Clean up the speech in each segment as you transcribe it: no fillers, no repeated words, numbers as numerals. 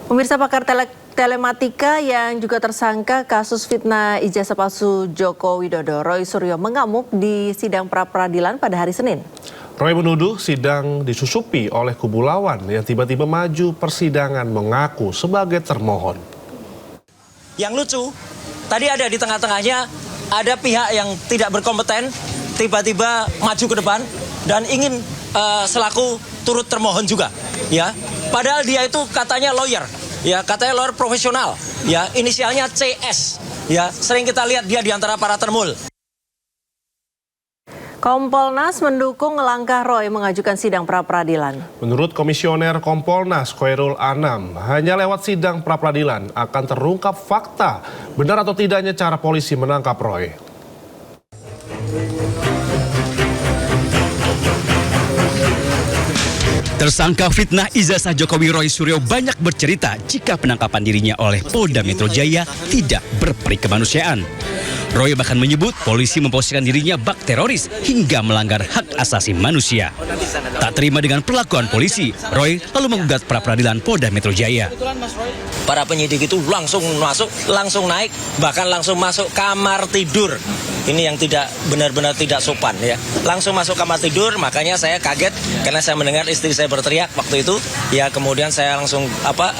Pemirsa, pakar telematika yang juga tersangka kasus fitnah ijazah palsu Joko Widodo, Roy Suryo, mengamuk di sidang pra-peradilan pada hari Senin. Roy menuduh sidang disusupi oleh kubu lawan yang tiba-tiba maju persidangan mengaku sebagai termohon. Yang lucu, tadi ada di tengah-tengahnya ada pihak yang tidak berkompeten tiba-tiba maju ke depan dan ingin selaku turut termohon juga, ya. Padahal dia itu katanya lawyer, ya, katanya lawyer profesional, ya, inisialnya CS, ya, sering kita lihat dia di antara para termul. Kompolnas mendukung langkah Roy mengajukan sidang pra-peradilan. Menurut Komisioner Kompolnas Khairul Anam, hanya lewat sidang pra-peradilan akan terungkap fakta benar atau tidaknya cara polisi menangkap Roy. Tersangka fitnah ijazah Jokowi Roy Suryo banyak bercerita jika penangkapan dirinya oleh Polda Metro Jaya tidak berperi kemanusiaan. Roy bahkan menyebut polisi memposisikan dirinya bak teroris hingga melanggar hak asasi manusia. Tak terima dengan perlakuan polisi, Roy lalu menggugat pra-peradilan Polda Metro Jaya. Para penyidik itu langsung masuk, langsung naik, bahkan langsung masuk kamar tidur. Ini yang tidak benar-benar tidak sopan, ya. Langsung masuk kamar tidur, makanya saya kaget karena saya mendengar istri saya berteriak waktu itu. Ya, kemudian saya langsung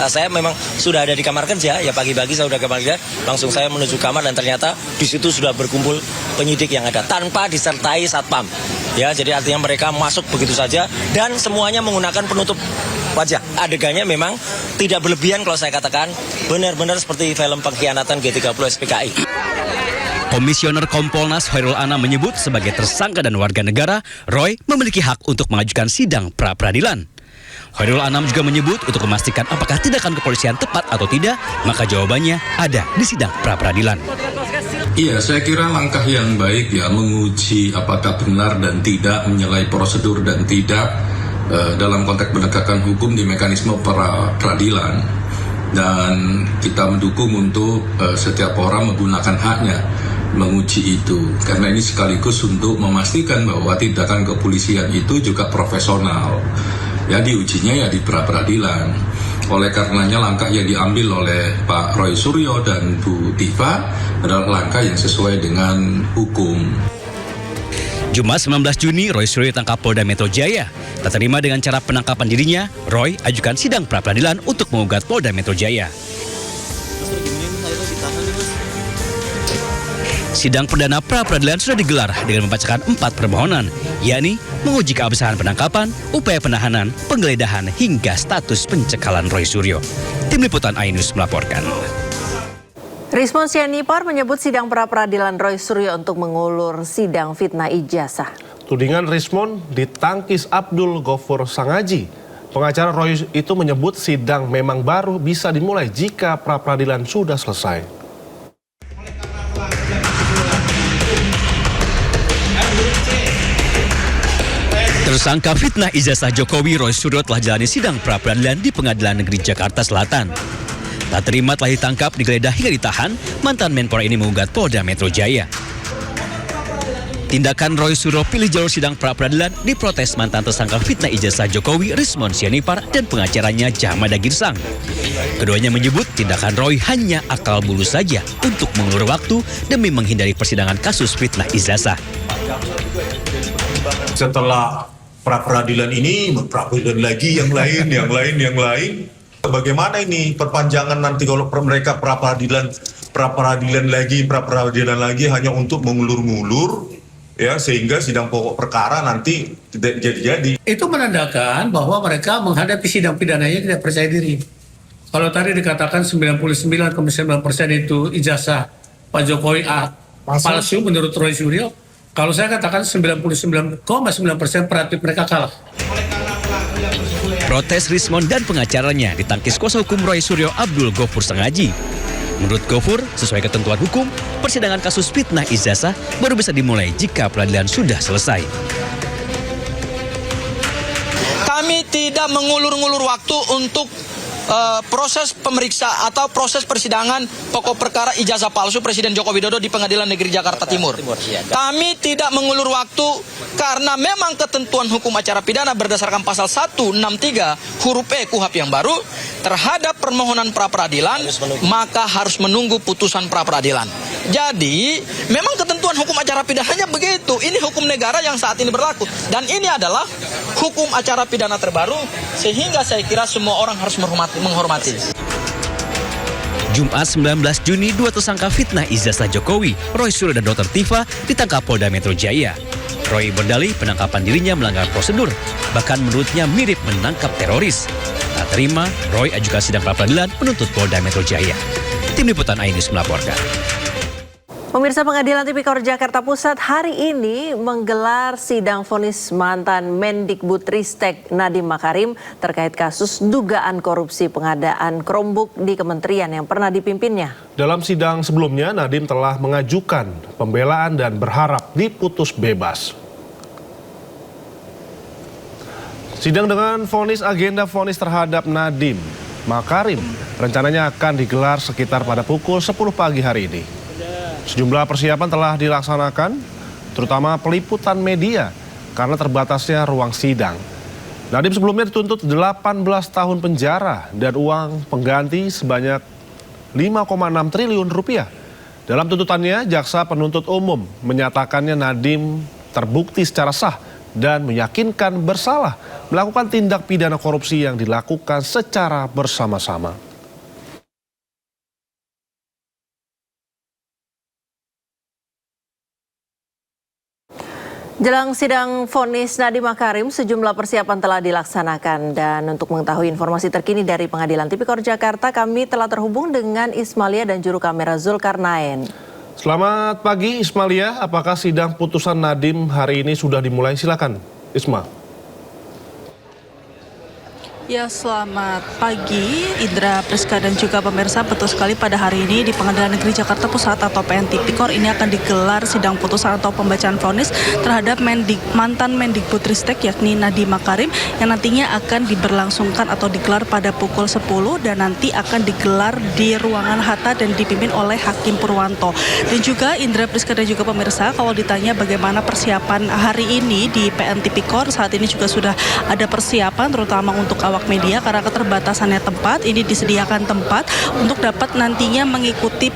saya memang sudah ada di kamar kerja, ya, pagi-pagi saya sudah kamar kerja, langsung saya menuju kamar dan ternyata di situ sudah berkumpul penyidik yang ada tanpa disertai satpam. Ya, jadi artinya mereka masuk begitu saja dan semuanya menggunakan penutup wajah. Adegannya memang tidak berlebihan kalau saya katakan, benar-benar seperti film pengkhianatan G30 SPKI. Komisioner Kompolnas Khairul Anam menyebut sebagai tersangka dan warga negara, Roy memiliki hak untuk mengajukan sidang pra-peradilan. Khairul Anam juga menyebut untuk memastikan apakah tindakan kepolisian tepat atau tidak, maka jawabannya ada di sidang pra-peradilan. Iya, saya kira langkah yang baik, ya, menguji apakah benar dan tidak, menyalahi prosedur dan tidak dalam konteks penegakan hukum di mekanisme pra-peradilan. Dan kita mendukung untuk setiap orang menggunakan haknya menguji itu, karena ini sekaligus untuk memastikan bahwa tindakan kepolisian itu juga profesional, ya, diujinya ya di pra-peradilan. Oleh karenanya langkah yang diambil oleh Pak Roy Suryo dan Bu Tifa adalah langkah yang sesuai dengan hukum. Jumat 19 Juni, Roy Suryo ditangkap Polda Metro Jaya. Tak terima dengan cara penangkapan dirinya, Roy ajukan sidang pra-peradilan untuk mengugat Polda Metro Jaya. Sidang perdana pra-peradilan sudah digelar dengan membacakan 4 permohonan, yakni menguji keabsahan penangkapan, upaya penahanan, penggeledahan, hingga status pencekalan Roy Suryo. Tim Liputan iNews melaporkan. Rismon Sianipar menyebut sidang pra-peradilan Roy Suryo untuk mengulur sidang fitnah ijazah. Tudingan Rismon ditangkis Abdul Ghafur Sangaji. Pengacara Roy itu menyebut sidang memang baru bisa dimulai jika pra-peradilan sudah selesai. Tersangka fitnah ijazah Jokowi Roy Suryo telah jalani sidang pra-peradilan di Pengadilan Negeri Jakarta Selatan. Tak terima telah ditangkap, digeledah hingga ditahan, mantan Menpora ini menggugat Polda Metro Jaya. Tindakan Roy Suryo pilih jalur sidang pra-peradilan diprotes mantan tersangka fitnah ijazah Jokowi Rismon Sianipar dan pengacaranya Jahmada Girsang. Keduanya menyebut tindakan Roy hanya akal bulus saja untuk mengulur waktu demi menghindari persidangan kasus fitnah ijazah. Setelah pra-peradilan ini, pra-peradilan lagi, yang lain. Bagaimana ini perpanjangan nanti kalau mereka pra-peradilan lagi hanya untuk mengulur-ngulur, ya, sehingga sidang pokok perkara nanti tidak jadi-jadi. Itu menandakan bahwa mereka menghadapi sidang pidananya tidak percaya diri. Kalau tadi dikatakan 99,9% itu ijazah Pak Jokowi palsu menurut Roy Suryo, kalau saya katakan 99,9% berarti mereka kalah. Protes Rismon dan pengacaranya ditangkis kuasa hukum Roy Suryo Abdul Ghafur Sangaji. Menurut Ghafur, sesuai ketentuan hukum, persidangan kasus fitnah ijazah baru bisa dimulai jika peradilan sudah selesai. Kami tidak mengulur-ngulur waktu untuk proses pemeriksa atau proses persidangan pokok perkara ijazah palsu Presiden Joko Widodo di Pengadilan Negeri Jakarta Timur. Kami tidak mengulur waktu karena memang ketentuan hukum acara pidana berdasarkan pasal 163 huruf E KUHP yang baru terhadap permohonan pra-peradilan maka harus menunggu putusan pra-peradilan. Jadi memang ketentuan hukum acara pidananya begitu. Ini hukum negara yang saat ini berlaku dan ini adalah hukum acara pidana terbaru sehingga saya kira semua orang harus menghormati. Jumat 19 Juni, dua tersangka fitnah ijazah Jokowi, Roy Suryo dan Dr. Tifa ditangkap Polda Metro Jaya. Roy berdalih penangkapan dirinya melanggar prosedur, bahkan menurutnya mirip menangkap teroris. Tak terima, Roy ajukan sidang pra-peradilan menuntut Polda Metro Jaya. Tim Liputan iNews melaporkan. Pemirsa, Pengadilan Tipikor Jakarta Pusat hari ini menggelar sidang vonis mantan Mendikbudristek Nadiem Makarim terkait kasus dugaan korupsi pengadaan Chromebook di kementerian yang pernah dipimpinnya. Dalam sidang sebelumnya, Nadiem telah mengajukan pembelaan dan berharap diputus bebas. Sidang dengan agenda vonis terhadap Nadiem Makarim rencananya akan digelar sekitar pada pukul 10 pagi hari ini. Sejumlah persiapan telah dilaksanakan, terutama peliputan media, karena terbatasnya ruang sidang. Nadiem sebelumnya dituntut 18 tahun penjara dan uang pengganti sebanyak 5,6 triliun rupiah. Dalam tuntutannya, jaksa penuntut umum menyatakannya Nadiem terbukti secara sah dan meyakinkan bersalah melakukan tindak pidana korupsi yang dilakukan secara bersama-sama. Jelang sidang vonis Nadiem Makarim, sejumlah persiapan telah dilaksanakan. Dan untuk mengetahui informasi terkini dari Pengadilan Tipikor Jakarta, kami telah terhubung dengan Ismalia dan juru kamera Zulkarnaen. Selamat pagi Ismalia, apakah sidang putusan Nadiem hari ini sudah dimulai? Silakan Isma. Ya, selamat pagi Indra, Priska dan juga pemirsa. Betul sekali, pada hari ini di Pengadilan Negeri Jakarta Pusat atau PN Tipikor ini akan digelar sidang putusan atau pembacaan vonis terhadap mantan Mendikbudristek yakni Nadiem Makarim yang nantinya akan diberlangsungkan atau digelar pada pukul 10 dan nanti akan digelar di ruangan Hatta dan dipimpin oleh Hakim Purwanto. Dan juga Indra, Priska dan juga pemirsa, kalau ditanya bagaimana persiapan hari ini di PN Tipikor, saat ini juga sudah ada persiapan terutama untuk awak media karena keterbatasannya tempat. Ini disediakan tempat untuk dapat nantinya mengikuti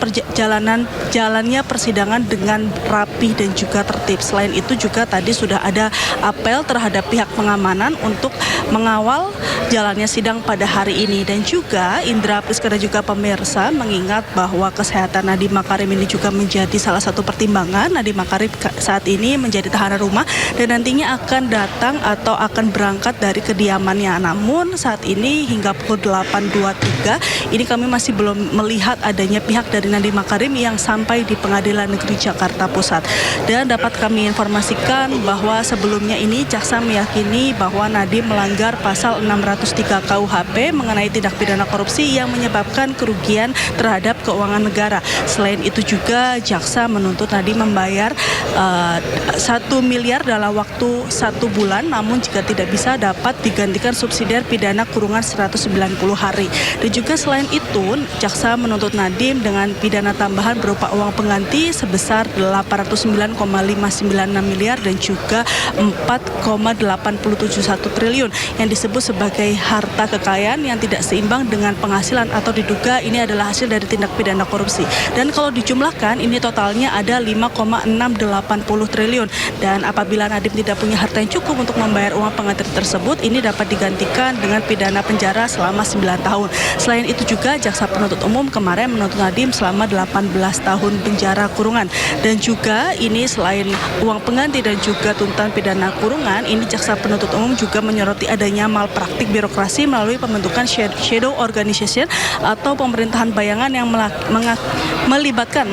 jalannya persidangan dengan rapi dan juga tertib. Selain itu juga tadi sudah ada apel terhadap pihak pengamanan untuk mengawal jalannya sidang pada hari ini. Dan juga Indra, Priska dan juga pemirsa, mengingat bahwa kesehatan Nadiem Makarim ini juga menjadi salah satu pertimbangan. Nadiem Makarim saat ini menjadi tahanan rumah dan nantinya akan datang atau akan berangkat dari kediamannya. Namun saat ini hingga pukul 8.23 ini kami masih belum melihat adanya pihak dari Nadiem Makarim yang sampai di Pengadilan Negeri Jakarta Pusat. Dan dapat kami informasikan bahwa sebelumnya ini jaksa meyakini bahwa Nadiem melanggar pasal 603 KUHP mengenai tindak pidana korupsi yang menyebabkan kerugian terhadap keuangan negara. Selain itu juga jaksa menuntut Nadiem membayar 1 miliar dalam waktu 1 bulan, namun jika tidak bisa dapat digantikan subsidiar pidana kurungan 190 hari. Dan juga selain itu, jaksa menuntut Nadiem dengan pidana tambahan berupa uang pengganti sebesar 809,596 miliar dan juga 4,871 triliun yang disebut sebagai harta kekayaan yang tidak seimbang dengan penghasilan atau diduga ini adalah hasil dari tindak pidana korupsi. Dan kalau dijumlahkan ini totalnya ada 5,680 triliun. Dan apabila Nadiem tidak punya harta yang cukup untuk membayar uang pengganti tersebut, ini dapat digantikan dengan pidana penjara selama 9 tahun. Selain itu juga jaksa penuntut umum kemarin menuntut Nadiem selama 18 tahun penjara kurungan. Dan juga ini selain uang pengganti dan juga tuntutan pidana kurungan, ini jaksa penuntut umum juga menyoroti adanya malpraktik birokrasi melalui pembentukan shadow organization atau pemerintahan bayangan yang melibatkan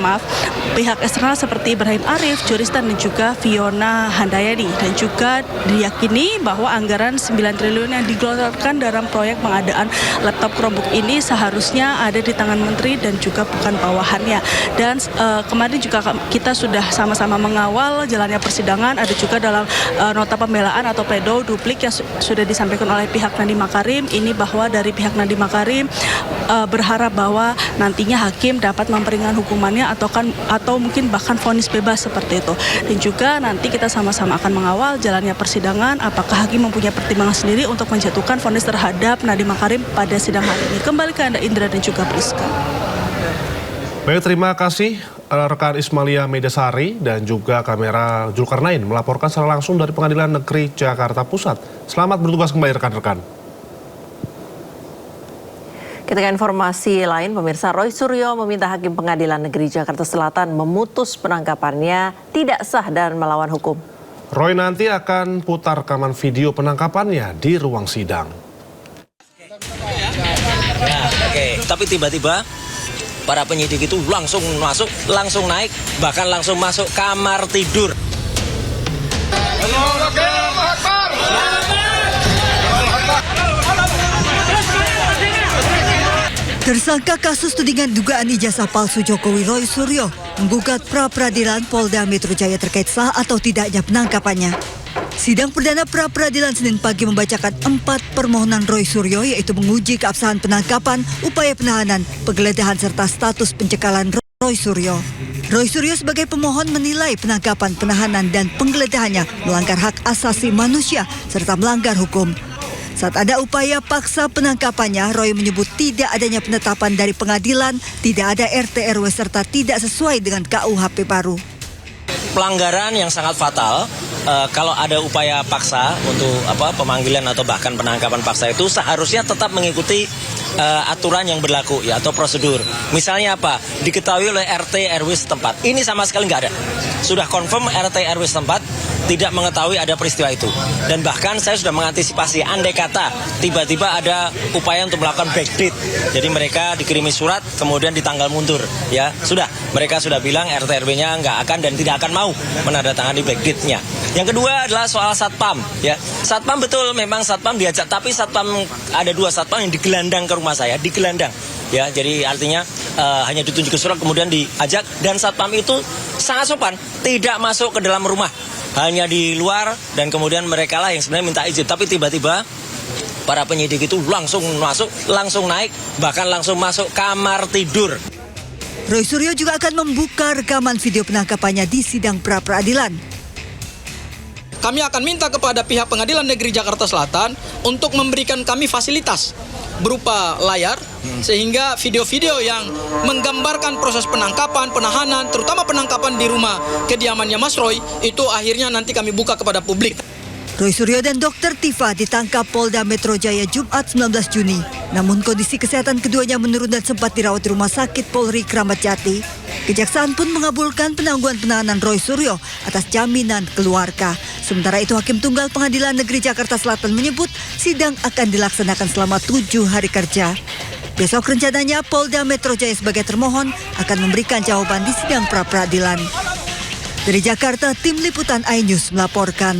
pihak eksternal seperti Ibrahim Arif, Joris Tristan dan juga Fiona Handayani. Dan juga diyakini bahwa anggaran 9 triliun yang digelontorkan dalam proyek pengadaan laptop Chromebook ini seharusnya ada di tangan menteri dan juga bukan bawahannya. Dan kemarin juga kita sudah sama-sama mengawal jalannya persidangan. Ada juga dalam nota pembelaan atau pledoi duplik yang sudah disampaikan oleh pihak Nadiem Makarim ini bahwa dari pihak Nadiem Makarim berharap bahwa nantinya hakim dapat memperingan hukumannya atau mungkin bahkan vonis bebas seperti itu. Dan juga nanti kita sama-sama akan mengawal jalannya persidangan apakah hakim mempunyai pertimbangan sendiri untuk menjatuhkan vonis terhadap Nadiem Makarim pada sidang hari ini. Kembali ke Anda Indra dan juga Priska. Baik, terima kasih rekan Ismalia Medasari dan juga kamera Zulkarnain melaporkan secara langsung dari Pengadilan Negeri Jakarta Pusat. Selamat bertugas kembali rekan-rekan. Kita ke informasi lain, pemirsa. Roy Suryo meminta Hakim Pengadilan Negeri Jakarta Selatan memutus penangkapannya tidak sah dan melawan hukum. Roy nanti akan putar rekaman video penangkapannya di ruang sidang. Tapi tiba-tiba para penyidik itu langsung masuk, langsung naik, bahkan langsung masuk kamar tidur. Tersangka kasus tudingan dugaan ijazah palsu Jokowi Roy Suryo menggugat pra-peradilan Polda Metro Jaya terkait sah atau tidaknya penangkapannya. Sidang perdana pra-peradilan Senin pagi membacakan 4 permohonan Roy Suryo, yaitu menguji keabsahan penangkapan, upaya penahanan, penggeledahan serta status pencekalan Roy Suryo. Roy Suryo sebagai pemohon menilai penangkapan, penahanan, dan penggeledahannya melanggar hak asasi manusia serta melanggar hukum. Saat ada upaya paksa penangkapannya, Roy menyebut tidak adanya penetapan dari pengadilan, tidak ada RT RW serta tidak sesuai dengan KUHP baru. Pelanggaran yang sangat fatal kalau ada upaya paksa untuk pemanggilan atau bahkan penangkapan paksa itu seharusnya tetap mengikuti aturan yang berlaku ya atau prosedur. Misalnya apa? Diketahui oleh RT RW setempat. Ini sama sekali nggak ada. Sudah confirm RT RW setempat tidak mengetahui ada peristiwa itu. Dan bahkan saya sudah mengantisipasi andai kata tiba-tiba ada upaya untuk melakukan backdate. Jadi mereka dikirimi surat kemudian ditanggal mundur ya. Mereka sudah bilang RT RW-nya nggak akan dan tidak akan mau menandatangani backdate-nya. Yang kedua adalah soal satpam ya. Satpam betul memang satpam diajak, tapi satpam ada 2 satpam yang digelandang ke rumah saya, digelandang. Ya, jadi artinya hanya ditunjuk ke surat kemudian diajak, dan satpam itu sangat sopan, tidak masuk ke dalam rumah, hanya di luar, dan kemudian mereka lah yang sebenarnya minta izin, tapi tiba-tiba para penyidik itu langsung masuk, langsung naik, bahkan langsung masuk kamar tidur. Roy Suryo juga akan membuka rekaman video penangkapannya di sidang pra-peradilan. Kami akan minta kepada pihak Pengadilan Negeri Jakarta Selatan untuk memberikan kami fasilitas berupa layar, sehingga video-video yang menggambarkan proses penangkapan, penahanan, terutama penangkapan di rumah kediamannya Mas Roy, itu akhirnya nanti kami buka kepada publik. Roy Suryo dan Dr. Tifa ditangkap Polda Metro Jaya Jumat 19 Juni. Namun kondisi kesehatan keduanya menurun dan sempat dirawat di Rumah Sakit Polri Kramat Jati. Kejaksaan pun mengabulkan penangguhan penahanan Roy Suryo atas jaminan keluarga. Sementara itu Hakim Tunggal Pengadilan Negeri Jakarta Selatan menyebut sidang akan dilaksanakan selama 7 hari kerja. Besok rencananya Polda Metro Jaya sebagai termohon akan memberikan jawaban di sidang pra-peradilan. Dari Jakarta, Tim Liputan iNews melaporkan.